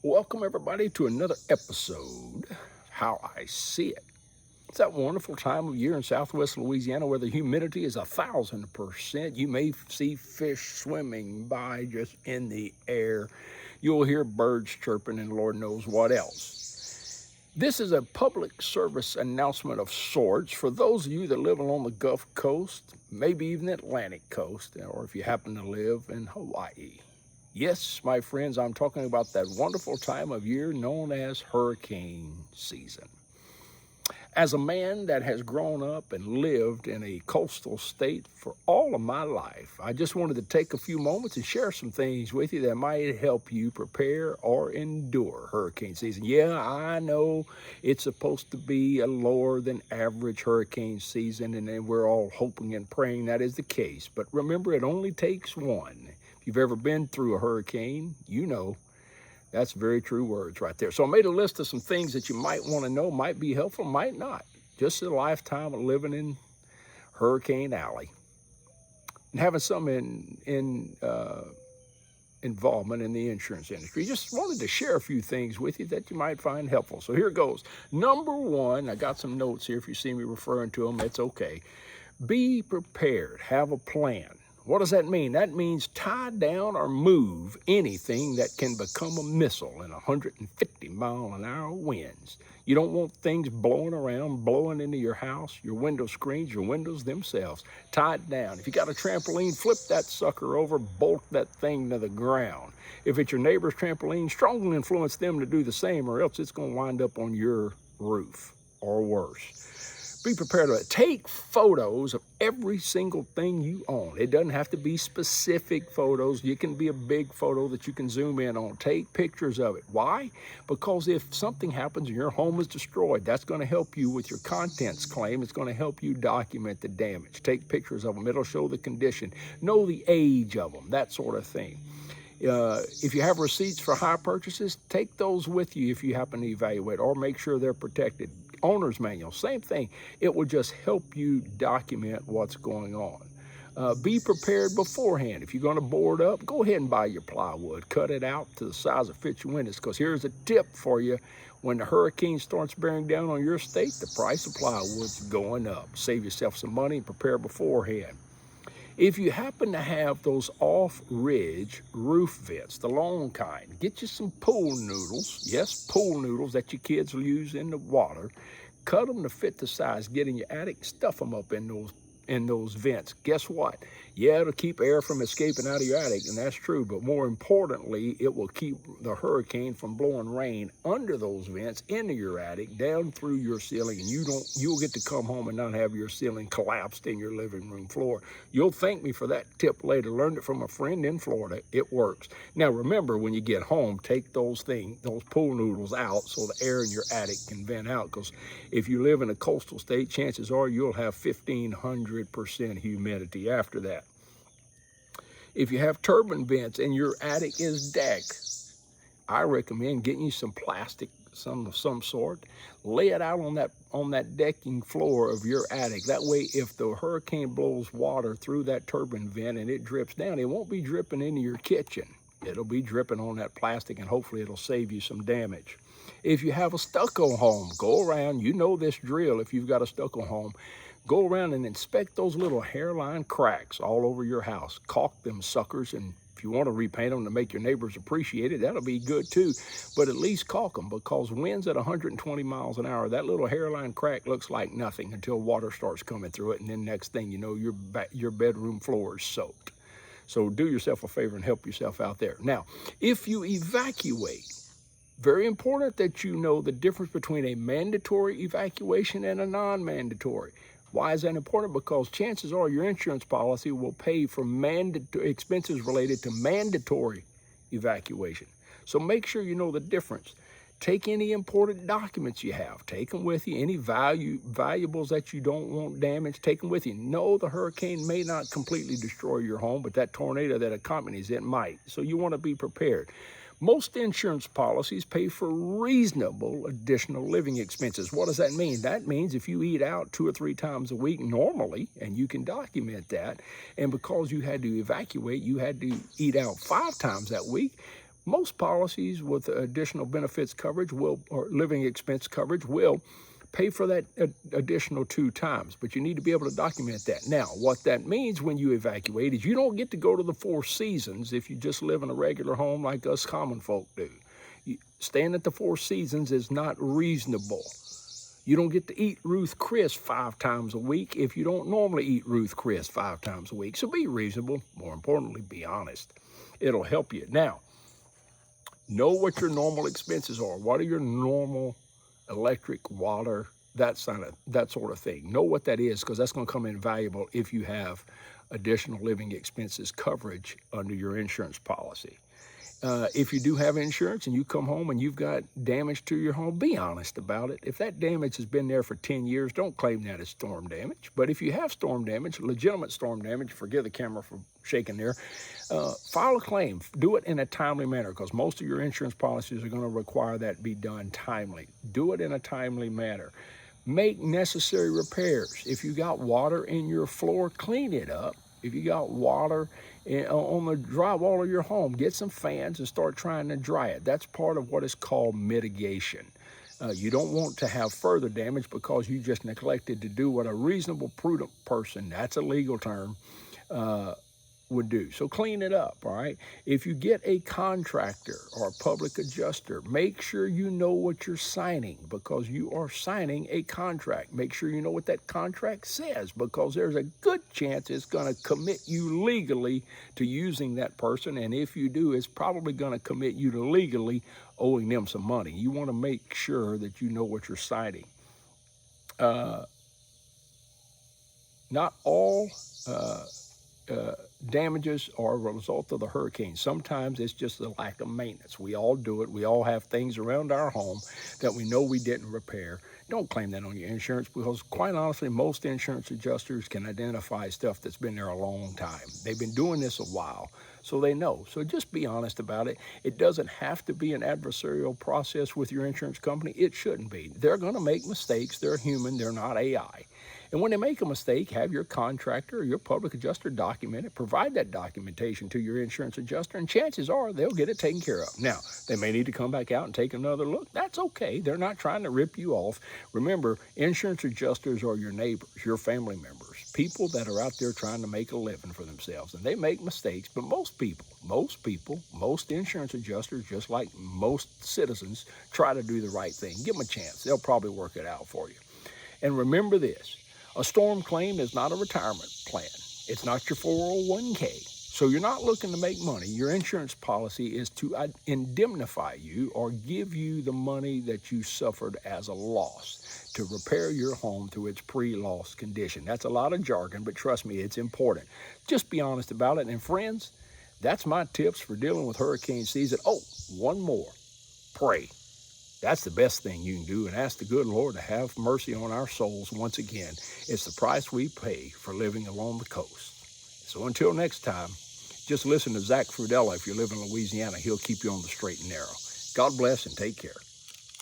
Welcome, everybody, to another episode of How I See It. It's that wonderful time of year in southwest Louisiana where the humidity is 1,000%. You may see fish swimming by just in the air. You'll hear birds chirping and Lord knows what else. This is a public service announcement of sorts for those of you that live along the Gulf Coast, maybe even the Atlantic Coast, or if you happen to live in Hawaii. Yes, my friends, I'm talking about that wonderful time of year known as hurricane season. As a man that has grown up and lived in a coastal state for all of my life, I just wanted to take a few moments and share some things with you that might help you prepare or endure hurricane season. Yeah, I know it's supposed to be a lower than average hurricane season, and then we're all hoping and praying that is the case. But remember, it only takes one. If you've ever been through a hurricane, you know that's very true words right there. So I made a list of some things that you might want to know, might be helpful, might not. Just a lifetime of living in Hurricane Alley and having some involvement in the insurance industry. Just wanted to share a few things with you that you might find helpful. So here it goes. Number one, I got some notes here. If you see me referring to them, that's okay. Be prepared. Have a plan. What does that mean? That means tie down or move anything that can become a missile in 150-mile-an-hour winds. You don't want things blowing around, blowing into your house, your window screens, your windows themselves. Tie it down. If you got a trampoline, flip that sucker over, bolt that thing to the ground. If it's your neighbor's trampoline, strongly influence them to do the same, or else it's going to wind up on your roof or worse. Be prepared to take photos of every single thing you own. It doesn't have to be specific photos. You can be a big photo that you can zoom in on. Take pictures of it. Why? Because if something happens and your home is destroyed, that's going to help you with your contents claim. It's going to help you document the damage. Take pictures of them. It'll show the condition. Know the age of them, that sort of thing. If you have receipts for hire purchases, take those with you if you happen to evaluate, or make sure they're protected. Owner's manual, same thing. It will just help you document what's going on. Be prepared beforehand. If you're going to board up, go ahead and buy your plywood. Cut it out to the size that fits your windows, because here's a tip for you. When the hurricane starts bearing down on your state, the price of plywood's going up. Save yourself some money and prepare beforehand. If you happen to have those off-ridge roof vents, the long kind, get you some pool noodles. Yes, pool noodles that your kids will use in the water. Cut them to fit the size. Get in your attic, stuff them up in those vents. Guess what? Yeah, it'll keep air from escaping out of your attic, and that's true, but more importantly, it will keep the hurricane from blowing rain under those vents into your attic, down through your ceiling, and you'll get to come home and not have your ceiling collapsed in your living room floor. You'll thank me for that tip later. Learned it from a friend in Florida. It works. Now remember, when you get home, take those pool noodles out so the air in your attic can vent out, because if you live in a coastal state, chances are you'll have 1,500% humidity after that. If you have turbine vents and your attic is decked, I recommend getting you some plastic, some sort. Lay it out on that decking floor of your attic. That way, if the hurricane blows water through that turbine vent and it drips down, it won't be dripping into your kitchen. It'll be dripping on that plastic, and hopefully it'll save you some damage. If you have a stucco home, go around. You know this drill if you've got a stucco home. Go around and inspect those little hairline cracks all over your house. Caulk them suckers, and if you want to repaint them to make your neighbors appreciate it, that'll be good too. But at least caulk them, because winds at 120 miles an hour, that little hairline crack looks like nothing until water starts coming through it, and then next thing you know, your bedroom floor is soaked. So do yourself a favor and help yourself out there. Now, if you evacuate, very important that you know the difference between a mandatory evacuation and a non-mandatory. Why is that important? Because chances are your insurance policy will pay for expenses related to mandatory evacuation. So make sure you know the difference. Take any important documents you have. Take them with you. Any valuables that you don't want damaged, take them with you. No, the hurricane may not completely destroy your home, but that tornado that accompanies it might. So you want to be prepared. Most insurance policies pay for reasonable additional living expenses. What does that mean? That means if you eat out 2 or 3 times a week normally, and you can document that, and because you had to evacuate, you had to eat out 5 times that week, Most policies with additional benefits coverage will, or living expense coverage will pay for that additional 2 times, but you need to be able to document that. Now, what that means when you evacuate is you don't get to go to the Four Seasons if you just live in a regular home like us common folk do. Staying at the Four Seasons is not reasonable. You don't get to eat Ruth Chris 5 times a week if you don't normally eat Ruth Chris 5 times a week. So be reasonable. More importantly, be honest. It'll help you. Now, know what your normal expenses are. What are your normal electric, water, that sort of thing. Know what that is, because that's going to come in valuable if you have additional living expenses coverage under your insurance policy. If you do have insurance and you come home and you've got damage to your home, be honest about it. If that damage has been there for 10 years, don't claim that as storm damage. But if you have storm damage, legitimate storm damage, forgive the camera for shaking there, file a claim. Do it in a timely manner, because most of your insurance policies are going to require that be done timely. Do it in a timely manner. Make necessary repairs. If you got water in your floor, clean it up. If you got water on the drywall of your home, get some fans and start trying to dry it. That's part of what is called mitigation. You don't want to have further damage because you just neglected to do what a reasonable, prudent person, that's a legal term, would do. So clean it up, all right? If you get a contractor or a public adjuster, make sure you know what you're signing, because you are signing a contract. Make sure you know what that contract says, because there's a good chance it's going to commit you legally to using that person, and if you do, it's probably going to commit you to legally owing them some money. You want to make sure that you know what you're signing. Not all damages are a result of the hurricane. Sometimes it's just the lack of maintenance. We all do it. We all have things around our home that we know we didn't repair. Don't claim that on your insurance, because quite honestly, most insurance adjusters can identify stuff that's been there a long time. They've been doing this a while, so they know. So just be honest about it. It doesn't have to be an adversarial process with your insurance company. It shouldn't be. They're going to make mistakes. They're human. They're not AI. And when they make a mistake, have your contractor or your public adjuster document it, provide that documentation to your insurance adjuster, and chances are they'll get it taken care of. Now, they may need to come back out and take another look. That's okay. They're not trying to rip you off. Remember, insurance adjusters are your neighbors, your family members, people that are out there trying to make a living for themselves. And they make mistakes, but most insurance adjusters, just like most citizens, try to do the right thing. Give them a chance. They'll probably work it out for you. And remember this. A storm claim is not a retirement plan. It's not your 401k. So you're not looking to make money. Your insurance policy is to indemnify you or give you the money that you suffered as a loss to repair your home to its pre-loss condition. That's a lot of jargon, but trust me, it's important. Just be honest about it. And friends, that's my tips for dealing with hurricane season. Oh, one more. Pray. That's the best thing you can do, and ask the good Lord to have mercy on our souls once again. It's the price we pay for living along the coast. So until next time, just listen to Zach Frudella if you live in Louisiana. He'll keep you on the straight and narrow. God bless and take care.